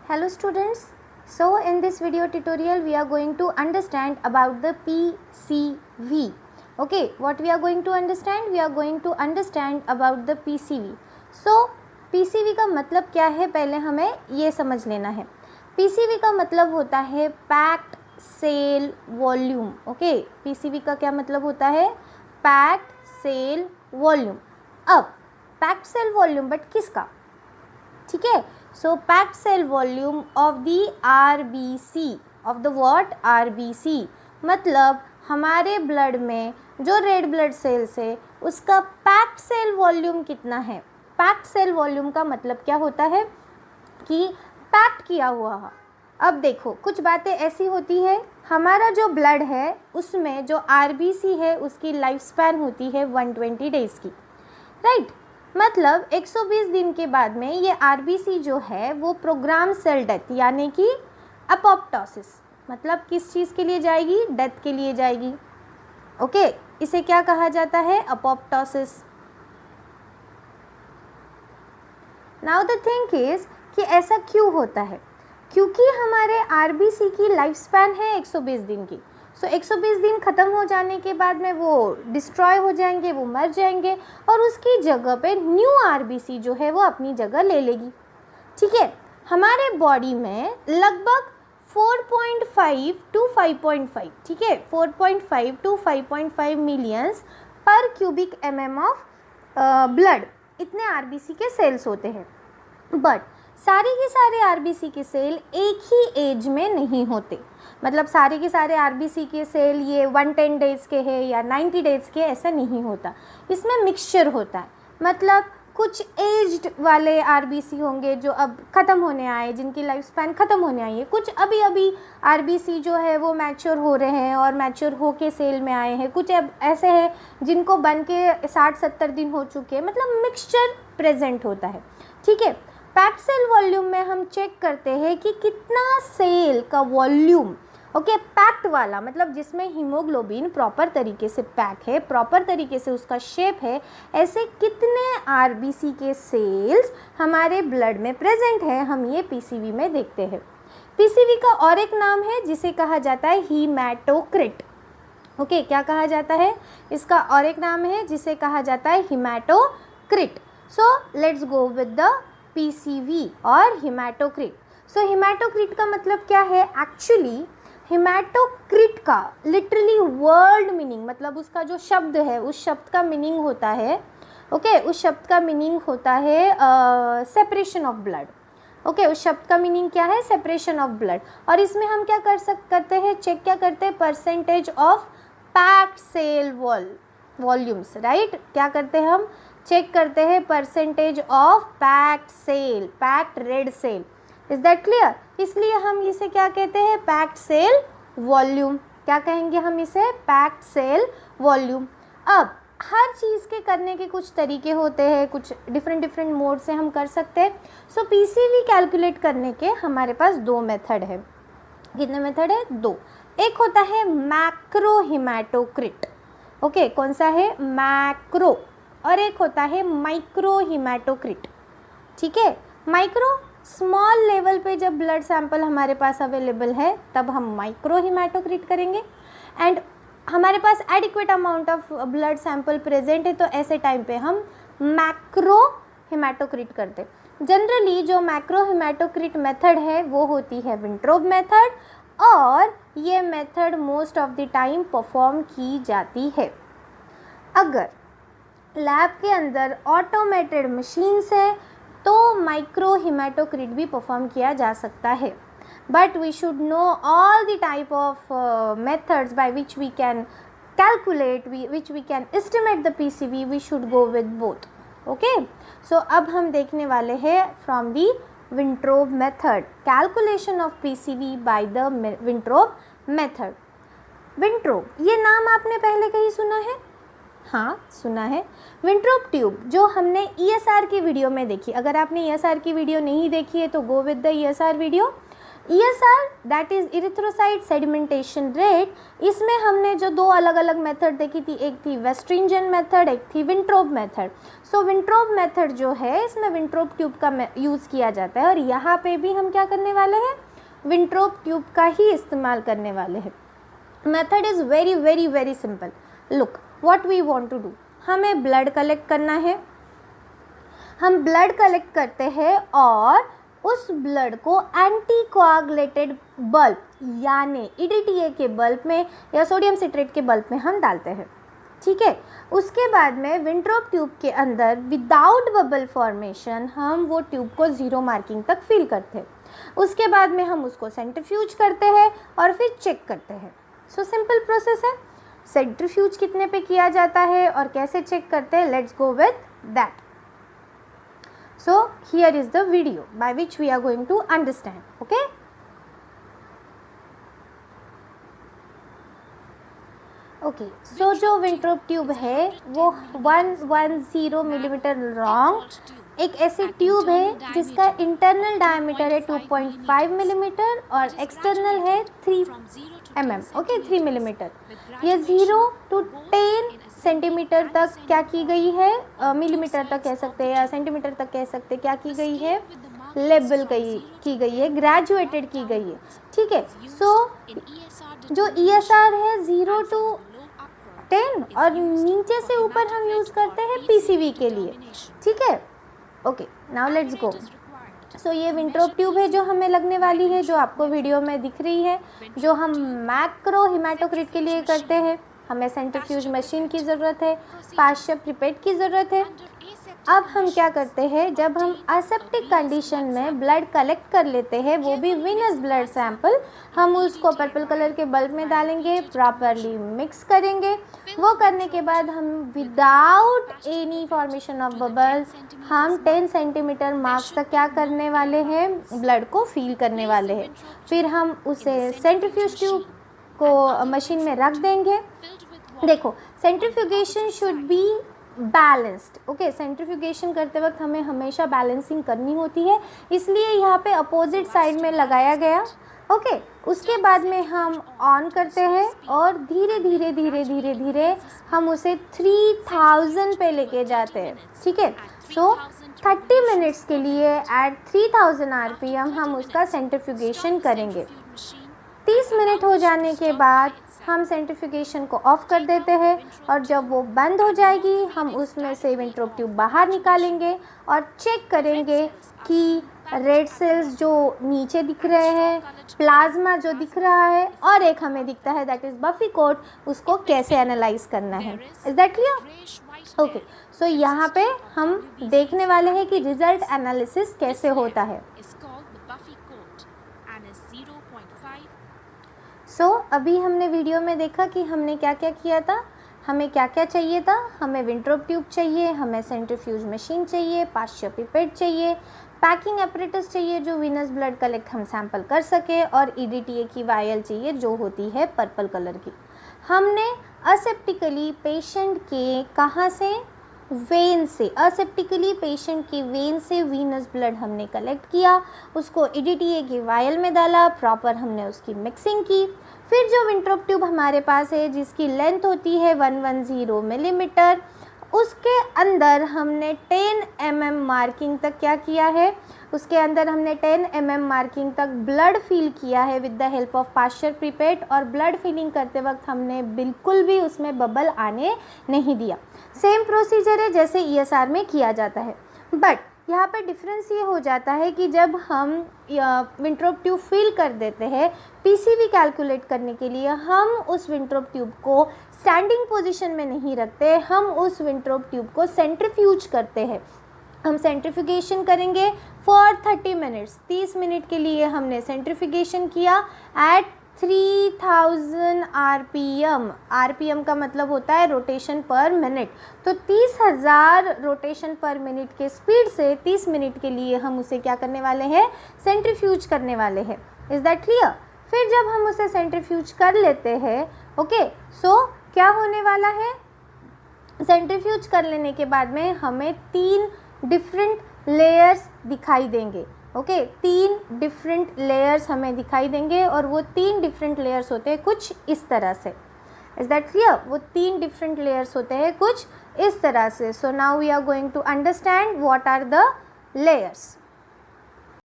Hello students. So in this video tutorial we are going to understand about the PCV. Okay, what we are going to understand? We are going to understand about the PCV. So PCV का मतलब क्या है, पहले हमें ये समझ लेना है. PCV का मतलब होता है packed cell volume. Okay, PCV का क्या मतलब होता है? Packed cell volume. अब पैक्ड सेल वॉल्यूम बट किसका? ठीक है, so packed cell volume of the RBC, of the what? RBC मतलब हमारे ब्लड में जो रेड ब्लड सेल्स है उसका पैक्ड सेल वॉल्यूम कितना है. पैक्ड सेल वॉल्यूम का मतलब क्या होता है कि पैक्ड किया हुआ है. अब देखो, कुछ बातें ऐसी होती है, हमारा जो ब्लड है उसमें जो RBC है उसकी लाइफ स्पैन होती है 120 डेज़ की, राइट. मतलब 120 दिन के बाद में ये RBC जो है वो प्रोग्राम सेल डेथ यानी कि अपोप्टोसिस, मतलब किस चीज़ के लिए जाएगी? डेथ के लिए जाएगी. ओके, इसे क्या कहा जाता है? Apoptosis. Now the thing is कि ऐसा क्यों होता है? क्योंकि हमारे RBC की लाइफ स्पैन है 120 दिन की. सो 120 दिन ख़त्म हो जाने के बाद में वो डिस्ट्रॉय हो जाएंगे, वो मर जाएंगे और उसकी जगह पे न्यू RBC जो है वो अपनी जगह ले लेगी. ठीक है, हमारे बॉडी में लगभग 4.5 टू 5.5, ठीक है, 4.5 टू 5.5 मिलियंस पर क्यूबिक mm ऑफ ब्लड, इतने RBC के सेल्स होते हैं. बट सारे के सारे RBC के सेल एक ही एज में नहीं होते. मतलब सारे के सारे RBC के सेल ये 110 डेज़ के हैं या 90 डेज़ के, ऐसा नहीं होता. इसमें मिक्सचर होता है. मतलब कुछ एज्ड वाले RBC होंगे जो अब ख़त्म होने आए, जिनकी लाइफ स्पैन ख़त्म होने आई है. कुछ अभी अभी RBC जो है वो मैच्योर हो रहे हैं और मैच्योर हो के सेल में आए हैं. कुछ अब ऐसे हैं जिनको बन के 60-70 दिन हो चुके हैं. मतलब मिक्सचर प्रेजेंट होता है. ठीक है, पैक्ड सेल वॉल्यूम में हम चेक करते हैं कि कितना सेल का वॉल्यूम, ओके, पैक्ड वाला मतलब जिसमें हीमोग्लोबिन प्रॉपर तरीके से पैक है, प्रॉपर तरीके से उसका शेप है, ऐसे कितने RBC के सेल्स हमारे ब्लड में प्रेजेंट है, हम ये PCV में देखते हैं. PCV का और एक नाम है जिसे कहा जाता है हीमैटोक्रिट. ओके, क्या कहा जाता है? इसका और एक नाम है जिसे कहा जाता है haematocrit. So let's go with the PCV और हीमैटोक्रिट. सो हीमैटोक्रिट का मतलब क्या है? एक्चुअली हीमैटोक्रिट का लिटरली वर्ड मीनिंग, मतलब उसका जो शब्द है उस शब्द का मीनिंग होता है, ओके, उस शब्द का मीनिंग होता है सेपरेशन ऑफ ब्लड. ओके, उस शब्द का मीनिंग क्या है? Separation of blood. और इसमें हम क्या करते हैं? चेक क्या करते हैं? Percentage of packed cell volumes, right. क्या करते हैं हम? चेक करते हैं percentage of packed cell, packed red cell. Is that clear? इसलिए हम इसे क्या कहते हैं? Packed cell volume. क्या कहेंगे हम इसे? Packed cell volume. अब हर चीज़ के करने के कुछ तरीके होते हैं, कुछ डिफरेंट मोड से हम कर सकते हैं. सो PCV कैलकुलेट करने के हमारे पास दो मेथड है. कितने मेथड है? दो. एक होता है मैक्रो हीमैटोक्रिट. ओके, कौन सा है? मैक्रो. और एक होता है माइक्रो हीमैटोक्रिट. ठीक है, माइक्रो स्मॉल लेवल पे जब ब्लड सैंपल हमारे पास अवेलेबल है तब हम माइक्रो हीमैटोक्रिट करेंगे. एंड हमारे पास adequate amount of blood sample present है तो ऐसे टाइम पे हम मैक्रो हीमैटोक्रिट करते. जनरली जो मैक्रो हीमैटोक्रिट मेथड है वो होती है विंट्रोब मेथड, और ये method most of the time perform की जाती है. अगर लैब के अंदर ऑटोमेटेड मशीन्स है तो माइक्रो हीमैटोक्रिट भी परफॉर्म किया जा सकता है. But we should know all the type of methods by which we can calculate, which we can estimate the PCV. We should go with both. Okay, so अब हम देखने वाले हैं from the Wintrobe method, calculation of PCV by the Wintrobe method. Wintrobe, ये नाम आपने पहले कहीं सुना है? हाँ, सुना है. विंट्रोब ट्यूब जो हमने ESR की वीडियो में देखी. अगर आपने ESR की वीडियो नहीं देखी है तो गो with the ESR video. ESR that is erythrocyte sedimentation rate, इसमें हमने जो दो अलग अलग मेथड देखी थी, एक थी वेस्ट्रिंजन मेथड, एक थी विंट्रोब मेथड। सो विंट्रोब मेथड जो है इसमें विंट्रोब ट्यूब का यूज़ किया जाता है, और यहाँ पे भी हम क्या करने वाले हैं, विंट्रोब ट्यूब का ही इस्तेमाल करने वाले हैं। Method is very very very simple. Look what we want to do, हमें ब्लड कलेक्ट करना है। हम ब्लड कलेक्ट करते हैं और उस ब्लड को एंटी कोआगुलेटेड बल्ब यानी EDTA के बल्ब में या सोडियम सिट्रेट के बल्ब में हम डालते हैं, ठीक है। उसके बाद में विंट्रोब ट्यूब के अंदर विदाउट बबल फॉर्मेशन हम वो ट्यूब को 0 मार्किंग तक फिल करते हैं। उसके बाद में हम उसको सेंट्रीफ्यूज करते हैं और फिर चेक करते हैं। सो सिंपल प्रोसेस है। सेंट्रीफ्यूज कितने पे किया जाता है और कैसे चेक करते हैं, let's go with that. So here is the video by which we are going to understand, okay? Okay, so जो विंट्रोब ट्यूब है वो 110 मिलीमीटर लॉन्ग एक ऐसी ट्यूब है जिसका इंटरनल डायमीटर है 2.5 मिलीमीटर और एक्सटर्नल है 3 mm, ओके 3 मिलीमीटर। ये 0 to 10 सेंटीमीटर तक क्या की गई है, मिलीमीटर तक कह सकते हैं या सेंटीमीटर तक कह सकते हैं, क्या की गई है, लेबल की गई है, ग्रेजुएटेड की गई है, ठीक है। सो जो ESR है 0 to 10 और नीचे से ऊपर हम यूज़ करते हैं PCV के लिए, ठीक है। Okay, now let's go. So ये विंट्रोब ट्यूब है जो हमें लगने वाली है, जो आपको वीडियो में दिख रही है, जो हम मैक्रो हिमेटोक्रिट के लिए करते हैं। हमें सेंट्रीफ्यूज मशीन की ज़रूरत है, पाश्चर पिपेट की ज़रूरत है। अब हम क्या करते हैं, जब हम असेप्टिक कंडीशन में ब्लड कलेक्ट कर लेते हैं, वो भी विनस ब्लड सैंपल, हम उसको पर्पल कलर के बल्ब में डालेंगे, प्रॉपरली मिक्स करेंगे। वो करने के बाद हम without any formation of bubbles हम 10 सेंटीमीटर मार्क्स तक क्या करने वाले हैं, ब्लड को फील करने वाले हैं। फिर हम उसे सेंट्रीफ्यूज ट्यूब को मशीन में रख देंगे। देखो, centrifugation should be balanced, okay. Centrifugation करते वक्त हमें हमेशा बैलेंसिंग करनी होती है, इसलिए यहाँ पे अपोजिट साइड में लगाया गया, ओके। उसके बाद में हम ऑन करते हैं और धीरे धीरे धीरे धीरे धीरे हम उसे 3000 पे लेके जाते हैं, ठीक है। सो 30 मिनट्स के लिए एट 3000 RPM हम उसका सेंट्रीफ्यूगेशन करेंगे। 30 मिनट हो जाने के बाद हम सेंट्रीफ्यूगेशन को ऑफ कर देते हैं और जब वो बंद हो जाएगी हम उसमें से विंट्रोब ट्यूब बाहर निकालेंगे और चेक करेंगे कि रेड सेल्स जो नीचे दिख रहे हैं, प्लाज्मा जो दिख रहा है और एक हमें दिखता है दैट इज़ बफी कोट, उसको कैसे एनालाइज करना है। Is that clear? ओके, सो यहाँ पे हम देखने वाले हैं कि रिजल्ट एनालिसिस कैसे होता है। अभी हमने वीडियो में देखा कि हमने क्या क्या किया था, हमें क्या क्या चाहिए था। हमें विंट्रोब ट्यूब चाहिए, हमें सेंट्रीफ्यूज मशीन चाहिए, पाश्चर पिपेट चाहिए, पैकिंग एपरेटस चाहिए जो वीनस ब्लड कलेक्ट हम सैंपल कर सके, और EDTA की वायल चाहिए जो होती है पर्पल कलर की। हमने असेप्टिकली पेशेंट के कहाँ से, वेन से, असेप्टिकली पेशेंट की वेन से वीनस ब्लड हमने कलेक्ट किया, उसको EDTA की वायल में डाला, प्रॉपर हमने उसकी मिक्सिंग की। फिर जो विंट्रोब ट्यूब हमारे पास है जिसकी लेंथ होती है 110 मिलीमीटर, उसके अंदर हमने 10 mm मार्किंग तक क्या किया है, उसके अंदर हमने 10 mm मार्किंग तक ब्लड फील किया है with the help of Pasteur pipette. और ब्लड फीलिंग करते वक्त हमने बिल्कुल भी उसमें बबल आने नहीं दिया। सेम प्रोसीजर है जैसे ESR में किया जाता है, बट यहाँ पर डिफरेंस ये हो जाता है कि जब हम विंट्रोब ट्यूब फिल कर देते हैं PCV कैलकुलेट करने के लिए, हम उस विंट्रोब ट्यूब को स्टैंडिंग पोजीशन में नहीं रखते, हम उस विंट्रोब ट्यूब को सेंट्रीफ्यूज करते हैं। हम सेंट्रीफ्यूगेशन करेंगे फॉर 30 मिनट्स, 30 मिनट के लिए हमने सेंट्रीफ्यूगेशन किया एट 3000 RPM। RPM का मतलब होता है रोटेशन पर मिनट, तो 30,000 रोटेशन पर मिनट के स्पीड से 30 मिनट के लिए हम उसे क्या करने वाले हैं, सेंट्रीफ्यूज करने वाले हैं। Is that clear? फिर जब हम उसे सेंट्रीफ्यूज कर लेते हैं, ओके, सो क्या होने वाला है, सेंट्रीफ्यूज कर लेने के बाद में हमें 3 डिफरेंट लेयर्स दिखाई देंगे। ओके, 3 डिफरेंट लेयर्स हमें दिखाई देंगे और वो 3 डिफरेंट लेयर्स होते हैं कुछ इस तरह से। Is that clear? वो 3 डिफरेंट लेयर्स होते हैं कुछ इस तरह से। So now we are going to understand what are the layers.